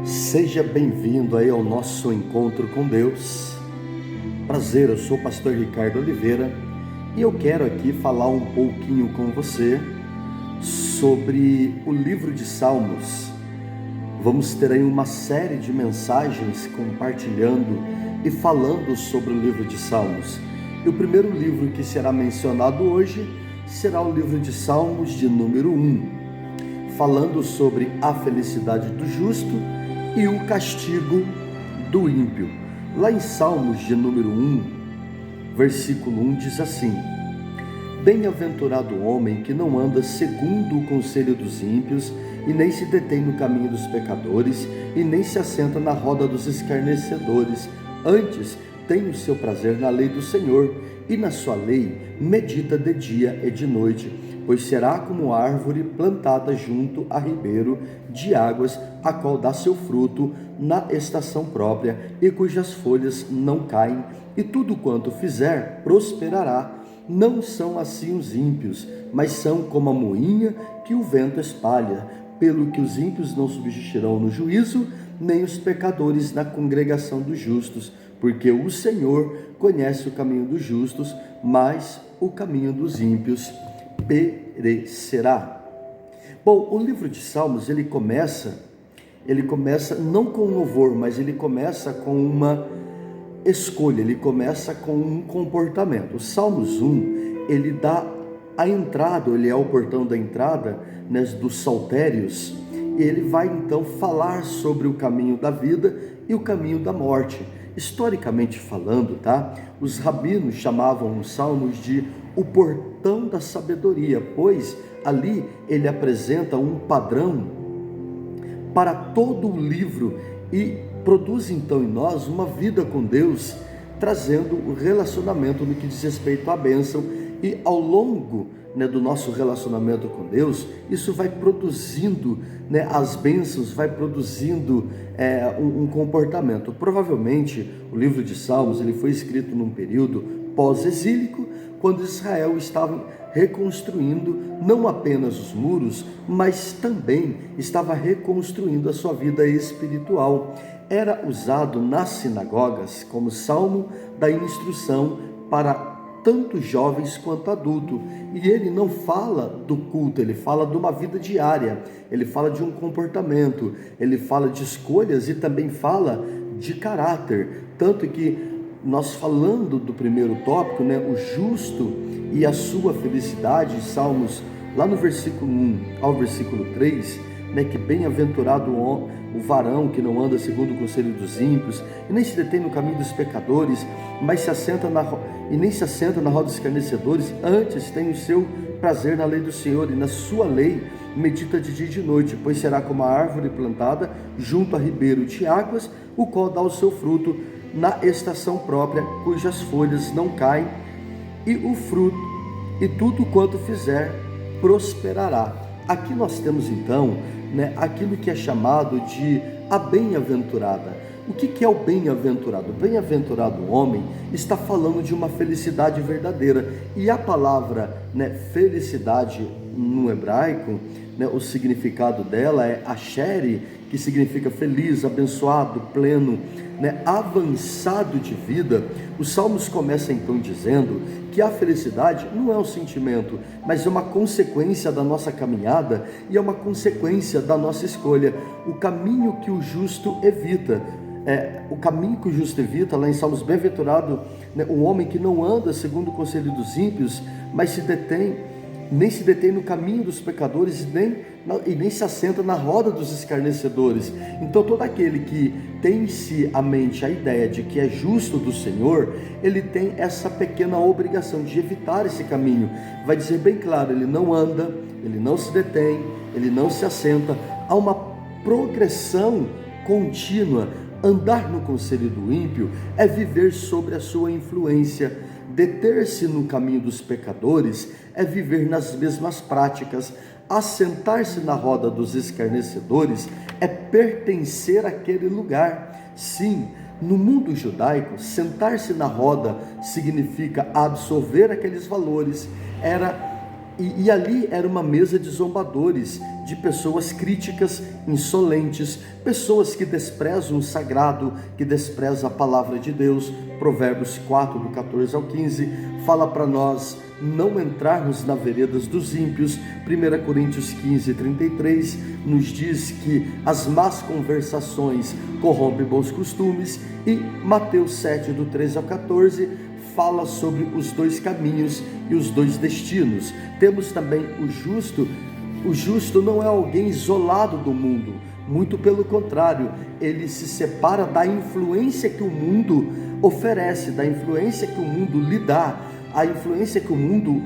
Seja bem-vindo aí ao nosso encontro com Deus. Prazer, eu sou o pastor Ricardo Oliveira e eu quero aqui falar um pouquinho com você sobre o livro de Salmos. Vamos ter aí uma série de mensagens compartilhando e falando sobre o livro de Salmos. E o primeiro livro que será mencionado hoje será o livro de Salmos de número 1, falando sobre a felicidade do justo e o castigo do ímpio. Lá em Salmos de número 1, versículo 1 diz assim: Bem-aventurado o homem que não anda segundo o conselho dos ímpios, e nem se detém no caminho dos pecadores, e nem se assenta na roda dos escarnecedores. Antes tem o seu prazer na lei do Senhor, e na sua lei medita de dia e de noite, pois será como árvore plantada junto a ribeiro de águas, a qual dá seu fruto na estação própria, e cujas folhas não caem, e tudo quanto fizer prosperará. Não são assim os ímpios, mas são como a moinha que o vento espalha. Pelo que os ímpios não subsistirão no juízo, nem os pecadores na congregação dos justos, porque o Senhor conhece o caminho dos justos, mas o caminho dos ímpios perecerá. Bom, o livro de Salmos, ele começa não com louvor, mas ele começa com uma escolha, ele começa com um comportamento. O Salmos 1, ele dá a entrada, ele é o portão da entrada, né, dos saltérios, e ele vai então falar sobre o caminho da vida e o caminho da morte. Historicamente falando, tá? Os rabinos chamavam os salmos de o portão da sabedoria, pois ali ele apresenta um padrão para todo o livro e produz então em nós uma vida com Deus, trazendo o relacionamento no que diz respeito à bênção. E ao longo, né, do nosso relacionamento com Deus, isso vai produzindo, né, as bênçãos, vai produzindo um comportamento. Provavelmente o livro de Salmos ele foi escrito num período pós-exílico, quando Israel estava reconstruindo não apenas os muros, mas também estava reconstruindo a sua vida espiritual. Era usado nas sinagogas como salmo da instrução para tanto jovens quanto adultos, e ele não fala do culto, ele fala de uma vida diária, ele fala de um comportamento, ele fala de escolhas e também fala de caráter. Tanto que nós falando do primeiro tópico, né, o justo e a sua felicidade, Salmos, lá no versículo 1 ao versículo 3, né, que bem-aventurado o varão que não anda segundo o conselho dos ímpios, e nem se detém no caminho dos pecadores, mas nem se assenta na roda dos escarnecedores. Antes tem o seu prazer na lei do Senhor, e na sua lei medita de dia e de noite, pois será como a árvore plantada junto a ribeiro de águas, o qual dá o seu fruto na estação própria, cujas folhas não caem, e o fruto, e tudo quanto fizer prosperará. Aqui nós temos então, né, aquilo que é chamado de a bem-aventurada. O que é o bem-aventurado? O bem-aventurado homem está falando de uma felicidade verdadeira, e a palavra, né, felicidade no hebraico, né, o significado dela é asher, que significa feliz, abençoado, pleno, né, avançado de vida. Os Salmos começam então dizendo que a felicidade não é um sentimento, mas é uma consequência da nossa caminhada e é uma consequência da nossa escolha. O caminho que o justo evita, lá em Salmos, bem-aventurado, né, o homem que não anda segundo o conselho dos ímpios, mas nem se detém no caminho dos pecadores, e nem se assenta na roda dos escarnecedores. Então todo aquele que tem em si a mente a ideia de que é justo do Senhor, ele tem essa pequena obrigação de evitar esse caminho. Vai dizer bem claro, ele não anda, ele não se detém, ele não se assenta. Há uma progressão contínua. Andar no conselho do ímpio é viver sobre a sua influência. Deter-se no caminho dos pecadores é viver nas mesmas práticas. Assentar-se na roda dos escarnecedores é pertencer àquele lugar. Sim, no mundo judaico, sentar-se na roda significa absorver aqueles valores. Era E ali era uma mesa de zombadores, de pessoas críticas, insolentes, pessoas que desprezam o sagrado, que desprezam a palavra de Deus. Provérbios 4, do 14 ao 15, fala para nós não entrarmos na veredas dos ímpios. 1 Coríntios 15, 33, nos diz que as más conversações corrompem bons costumes. E Mateus 7, do 13 ao 14, fala sobre os dois caminhos e os dois destinos. Temos também o justo. O justo não é alguém isolado do mundo, muito pelo contrário, ele se separa da influência que o mundo oferece, da influência que o mundo lhe dá, a influência que o mundo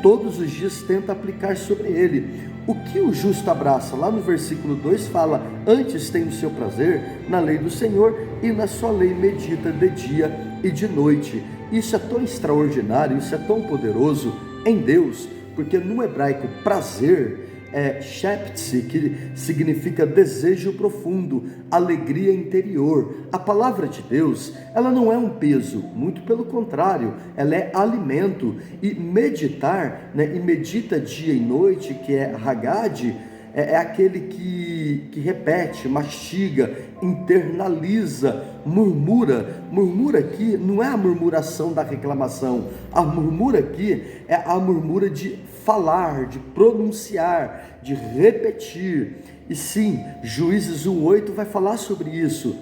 todos os dias tenta aplicar sobre ele. O que o justo abraça? Lá no versículo 2 fala: antes tem o seu prazer na lei do Senhor, e na sua lei medita de dia e de noite. Isso é tão extraordinário, isso é tão poderoso em Deus, porque no hebraico prazer é sheptsi, que significa desejo profundo, alegria interior. A palavra de Deus, ela não é um peso, muito pelo contrário, ela é alimento. E meditar, e medita dia e noite, que é Hagad, é aquele que repete, mastiga, internaliza, murmura aqui não é a murmuração da reclamação, a murmura aqui é a murmura de falar, de pronunciar, de repetir. E sim, Juízes 1:8 vai falar sobre isso.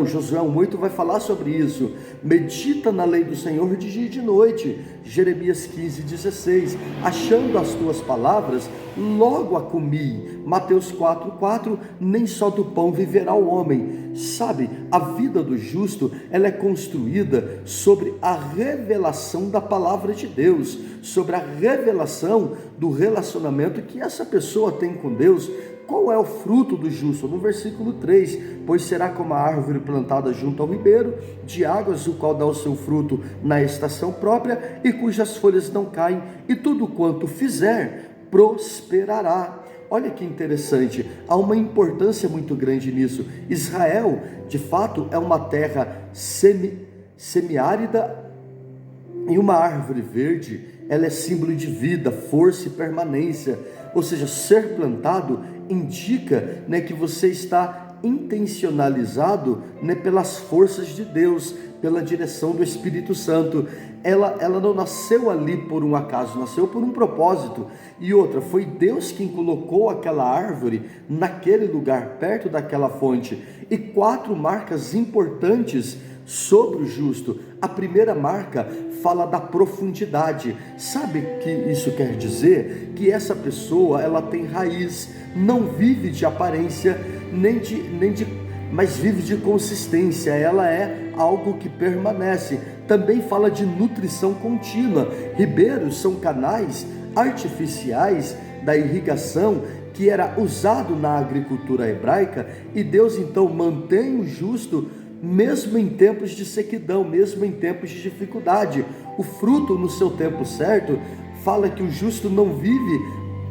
Josué 1:8 vai falar sobre isso. Medita na lei do Senhor de dia e de noite. Jeremias 15:16. Achando as tuas palavras, logo a comi. Mateus 4:4. Nem só do pão viverá o homem. Sabe, a vida do justo, ela é construída sobre a revelação da palavra de Deus, sobre a revelação do relacionamento que essa pessoa tem com Deus. Qual é o fruto do justo? No versículo 3, pois será como a árvore plantada junto ao ribeiro de águas, o qual dá o seu fruto na estação própria, e cujas folhas não caem, e tudo quanto fizer, prosperará. Olha que interessante, há uma importância muito grande nisso. Israel, de fato, é uma terra semiárida, e uma árvore verde, ela é símbolo de vida, força e permanência. Ou seja, ser plantado indica, que você está intencionalizado, pelas forças de Deus, pela direção do Espírito Santo. Ela não nasceu ali por um acaso, nasceu por um propósito. E outra, foi Deus quem colocou aquela árvore naquele lugar, perto daquela fonte. E 4 marcas importantes sobre o justo. A primeira marca fala da profundidade. Sabe o que isso quer dizer? Que essa pessoa, ela tem raiz, não vive de aparência, mas vive de consistência. Ela é algo que permanece. Também fala de nutrição contínua. Ribeiros são canais artificiais da irrigação que era usado na agricultura hebraica, e Deus então mantém o justo mesmo em tempos de sequidão, mesmo em tempos de dificuldade. O fruto no seu tempo certo fala que o justo não vive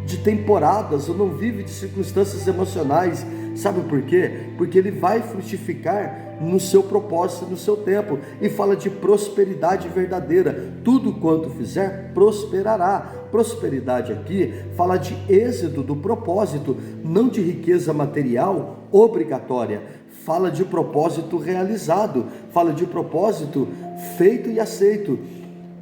de temporadas, ou não vive de circunstâncias emocionais. Sabe por quê? Porque ele vai frutificar no seu propósito, no seu tempo. E fala de prosperidade verdadeira. Tudo quanto fizer, prosperará. Prosperidade aqui fala de êxito do propósito, não de riqueza material obrigatória. Fala de propósito realizado, fala de propósito feito e aceito.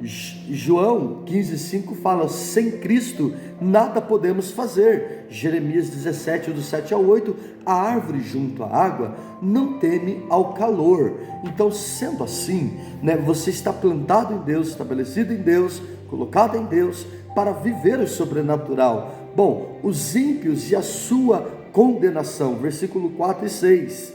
João 15:5 fala: sem Cristo nada podemos fazer. Jeremias 17, do 7 ao 8, a árvore junto à água não teme ao calor. Então, sendo assim, você está plantado em Deus, estabelecido em Deus, colocado em Deus, para viver o sobrenatural. Bom, os ímpios e a sua condenação, versículo 4 e 6.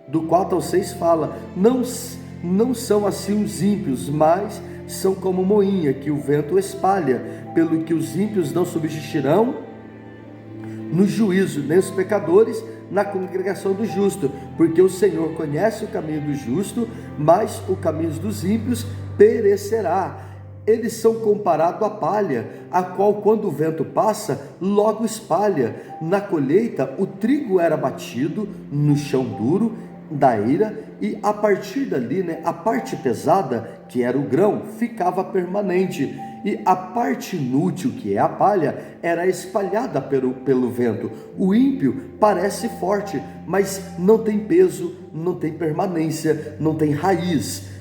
Do 4 ao 6 fala: não são assim os ímpios, mas são como moinha que o vento espalha, pelo que os ímpios não subsistirão no juízo, nem os pecadores na congregação do justo, porque o Senhor conhece o caminho do justo, mas o caminho dos ímpios perecerá. Eles são comparados à palha, a qual quando o vento passa, logo espalha. Na colheita, o trigo era batido no chão duro, da eira, e a partir dali, né, a parte pesada, que era o grão, ficava permanente, e a parte inútil, que é a palha, era espalhada pelo vento. O ímpio parece forte, mas não tem peso, não tem permanência, não tem raiz.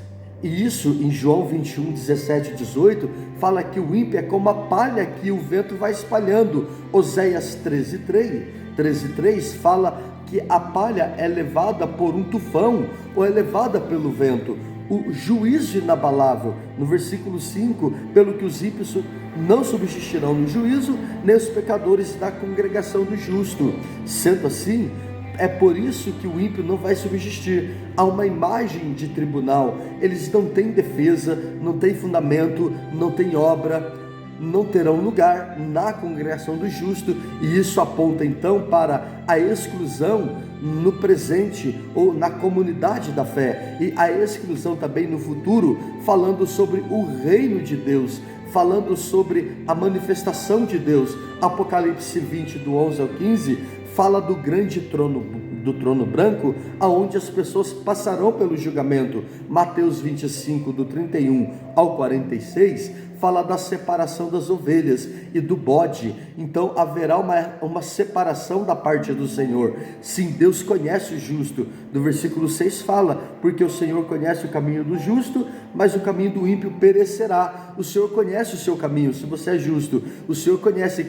E isso em João 21, 17 e 18, fala que o ímpio é como a palha que o vento vai espalhando. Oséias 13:3 fala que a palha é levada por um tufão, ou é levada pelo vento. O juízo inabalável, no versículo 5, pelo que os ímpios não subsistirão no juízo, nem os pecadores da congregação do justo. Sendo assim, é por isso que o ímpio não vai subsistir. Há uma imagem de tribunal, eles não têm defesa, não têm fundamento, não têm obra, não terão lugar na congregação do justo, e isso aponta então para a exclusão no presente ou na comunidade da fé, e a exclusão também no futuro, falando sobre o reino de Deus, falando sobre a manifestação de Deus. Apocalipse 20, do 11 ao 15, fala do grande trono, do trono branco, aonde as pessoas passarão pelo julgamento. Mateus 25, do 31 ao 46, fala da separação das ovelhas e do bode. Então haverá uma separação da parte do Senhor. Sim, Deus conhece o justo. Do versículo 6 fala, porque o Senhor conhece o caminho do justo, mas o caminho do ímpio perecerá. O Senhor conhece o seu caminho, se você é justo, o Senhor conhece.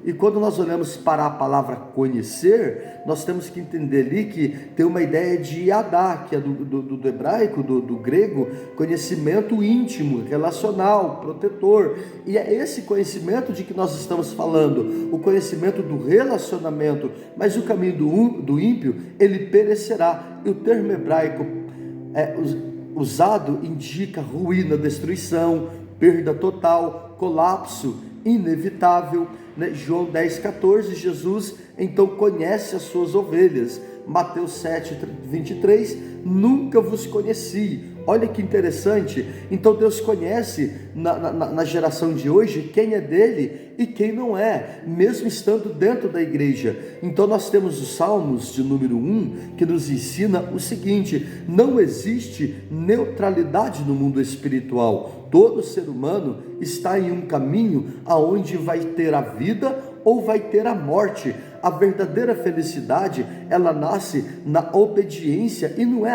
E quando nós olhamos para a palavra conhecer, nós temos que entender ali que tem uma ideia de yadá, que é do hebraico, do grego, conhecimento íntimo, relacional, protetor. E é esse conhecimento de que nós estamos falando, o conhecimento do relacionamento. Mas o caminho do ímpio, ele perecerá. E o termo hebraico usado indica ruína, destruição, perda total, colapso inevitável, né? João 10,14, Jesus então conhece as suas ovelhas. Mateus 7,23, nunca vos conheci. Olha que interessante. Então Deus conhece na geração de hoje quem é dele e quem não é, mesmo estando dentro da igreja. Então nós temos os Salmos de número 1, que nos ensina o seguinte: não existe neutralidade no mundo espiritual. Todo ser humano está em um caminho aonde vai ter a vida ou vai ter a morte. A verdadeira felicidade, ela nasce na obediência, e não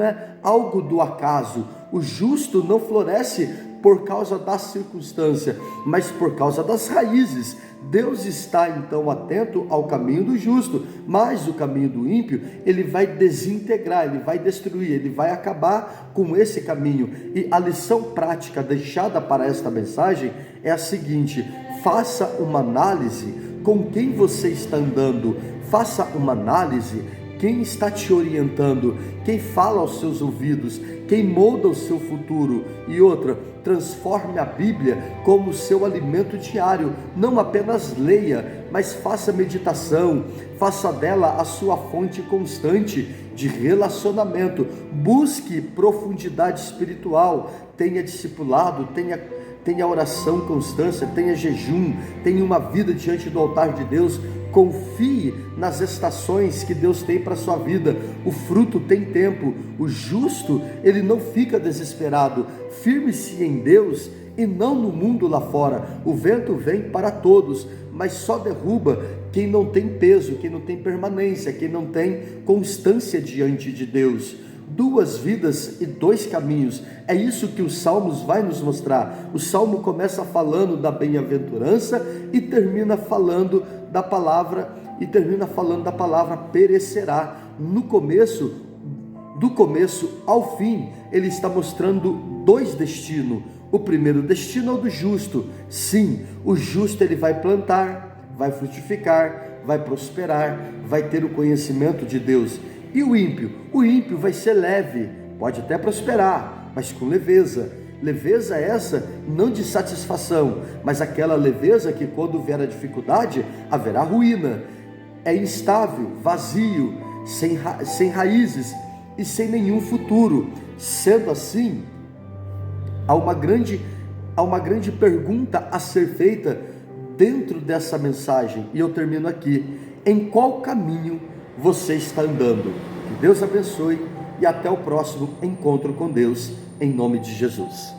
é algo do acaso. O justo não floresce por causa da circunstância, mas por causa das raízes. Deus está então atento ao caminho do justo, mas o caminho do ímpio, ele vai desintegrar, ele vai destruir, ele vai acabar com esse caminho. E a lição prática deixada para esta mensagem é a seguinte: faça uma análise com quem você está andando, faça uma análise quem está te orientando, quem fala aos seus ouvidos, quem molda o seu futuro. E outra, transforme a Bíblia como seu alimento diário. Não apenas leia, mas faça meditação, faça dela a sua fonte constante de relacionamento. Busque profundidade espiritual, tenha discipulado, tenha oração, constância, tenha jejum, tenha uma vida diante do altar de Deus. Confie nas estações que Deus tem para a sua vida. O fruto tem tempo. O justo, ele não fica desesperado. Firme-se em Deus e não no mundo lá fora. O vento vem para todos, mas só derruba quem não tem peso, quem não tem permanência, quem não tem constância diante de Deus. Duas vidas e dois caminhos, é isso que os Salmos vai nos mostrar. O Salmo começa falando da bem-aventurança e termina falando da palavra perecerá. No começo, do começo ao fim, ele está mostrando dois destinos. O primeiro destino é o do justo. Sim, o justo ele vai plantar, vai frutificar, vai prosperar, vai ter o conhecimento de Deus. E o ímpio? O ímpio vai ser leve, pode até prosperar, mas com leveza. Leveza essa não de satisfação, mas aquela leveza que quando vier a dificuldade, haverá ruína. É instável, vazio, sem raízes e sem nenhum futuro. Sendo assim, há uma grande pergunta a ser feita dentro dessa mensagem, e eu termino aqui: em qual caminho você está andando? Que Deus abençoe e até o próximo encontro com Deus, em nome de Jesus.